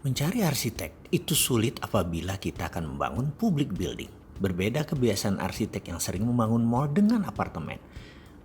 Mencari arsitek itu sulit apabila kita akan membangun public building. Berbeda kebiasaan arsitek yang sering membangun mall dengan apartemen.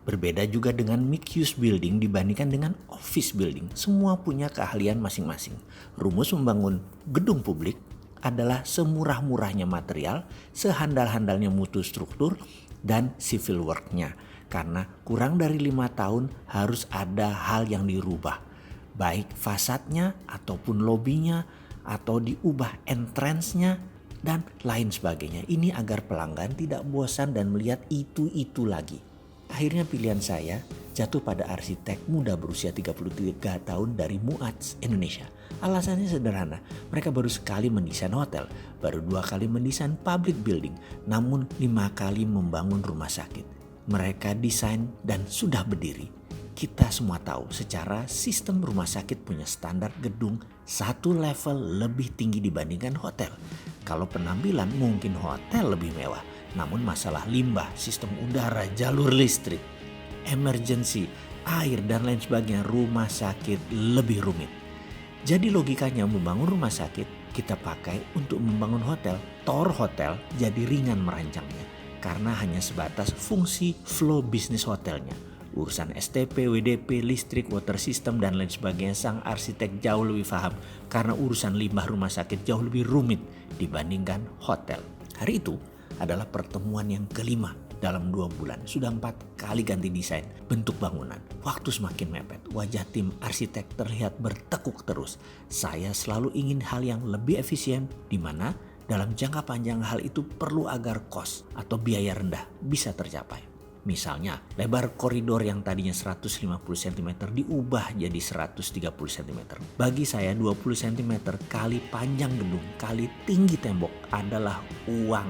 Berbeda juga dengan mixed use building dibandingkan dengan office building. Semua punya keahlian masing-masing. Rumus membangun gedung publik adalah semurah-murahnya material, sehandal-handalnya mutu struktur, dan civil work-nya. Karena kurang dari 5 tahun harus ada hal yang dirubah. Baik fasadnya ataupun lobinya atau diubah entrance-nya dan lain sebagainya. Ini agar pelanggan tidak bosan dan melihat itu-itu lagi. Akhirnya pilihan saya jatuh pada arsitek muda berusia 33 tahun dari Muats, Indonesia. Alasannya sederhana, mereka baru sekali mendesain hotel, baru 2 kali mendesain public building, namun 5 kali membangun rumah sakit. Mereka desain dan sudah berdiri. Kita semua tahu secara sistem rumah sakit punya standar gedung 1 level lebih tinggi dibandingkan hotel. Kalau penampilan mungkin hotel lebih mewah, namun masalah limbah, sistem udara, jalur listrik, emergency, air dan lain sebagainya rumah sakit lebih rumit. Jadi logikanya membangun rumah sakit kita pakai untuk membangun hotel. Tower hotel jadi ringan merancangnya karena hanya sebatas fungsi flow bisnis hotelnya. Urusan STP, WDP, listrik, water system, dan lain sebagainya sang arsitek jauh lebih paham karena urusan limbah rumah sakit jauh lebih rumit dibandingkan hotel. Hari itu adalah pertemuan yang kelima dalam 2 bulan. Sudah 4 kali ganti desain bentuk bangunan. Waktu semakin mepet, wajah tim arsitek terlihat bertekuk terus. Saya selalu ingin hal yang lebih efisien di mana dalam jangka panjang hal itu perlu agar cost atau biaya rendah bisa tercapai. Misalnya, lebar koridor yang tadinya 150 cm diubah jadi 130 cm. Bagi saya 20 cm kali panjang gedung kali tinggi tembok adalah uang.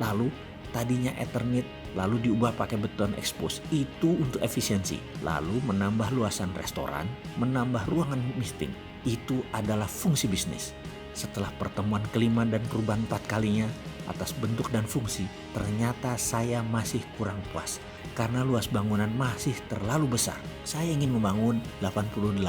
Lalu tadinya Eternit lalu diubah pakai beton expose. Itu untuk efisiensi. Lalu menambah luasan restoran, menambah ruangan meeting. Itu adalah fungsi bisnis. Setelah pertemuan kelima dan perubahan 4 kalinya atas bentuk dan fungsi, ternyata saya masih kurang puas karena luas bangunan masih terlalu besar. Saya ingin membangun 88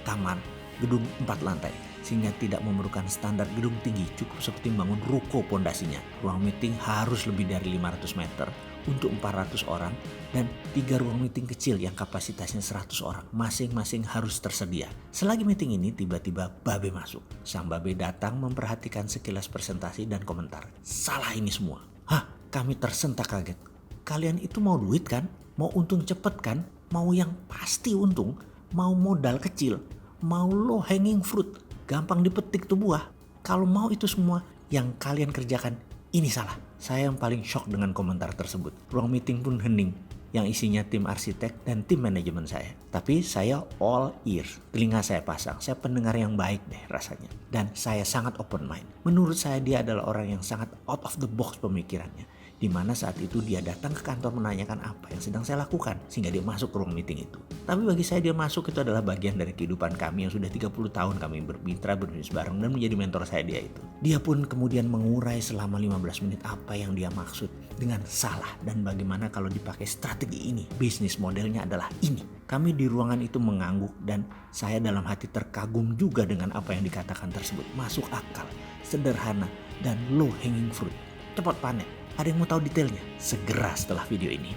kamar, gedung 4 lantai sehingga tidak memerlukan standar gedung tinggi, cukup seperti membangun ruko pondasinya. Ruang meeting harus lebih dari 500 meter untuk 400 orang dan 3 ruang meeting kecil yang kapasitasnya 100 orang. Masing-masing harus tersedia. Selagi meeting ini tiba-tiba Babe masuk. Sang Babe datang memperhatikan sekilas presentasi dan komentar. Salah ini semua. Hah, kami tersentak kaget. Kalian itu mau duit kan? Mau untung cepet kan? Mau yang pasti untung? Mau modal kecil? Mau low hanging fruit? Gampang dipetik tuh buah. Kalau mau itu semua yang kalian kerjakan, ini salah. Saya yang paling shock dengan komentar tersebut. Ruang meeting pun hening yang isinya tim arsitek dan tim manajemen saya. Tapi saya all ears, telinga saya pasang. Saya pendengar yang baik deh rasanya. Dan saya sangat open mind. Menurut saya dia adalah orang yang sangat out of the box pemikirannya. Di mana saat itu dia datang ke kantor menanyakan apa yang sedang saya lakukan sehingga dia masuk ke ruang meeting itu. Tapi bagi saya dia masuk itu adalah bagian dari kehidupan kami yang sudah 30 tahun kami bermitra berbisnis bareng dan menjadi mentor saya dia itu. Dia pun kemudian mengurai selama 15 menit apa yang dia maksud dengan salah dan bagaimana kalau dipakai strategi ini. Bisnis modelnya adalah ini. Kami di ruangan itu mengangguk dan saya dalam hati terkagum juga dengan apa yang dikatakan tersebut. Masuk akal, sederhana, dan low hanging fruit. Cepat panen. Ada yang mau tahu detailnya? Segera setelah video ini.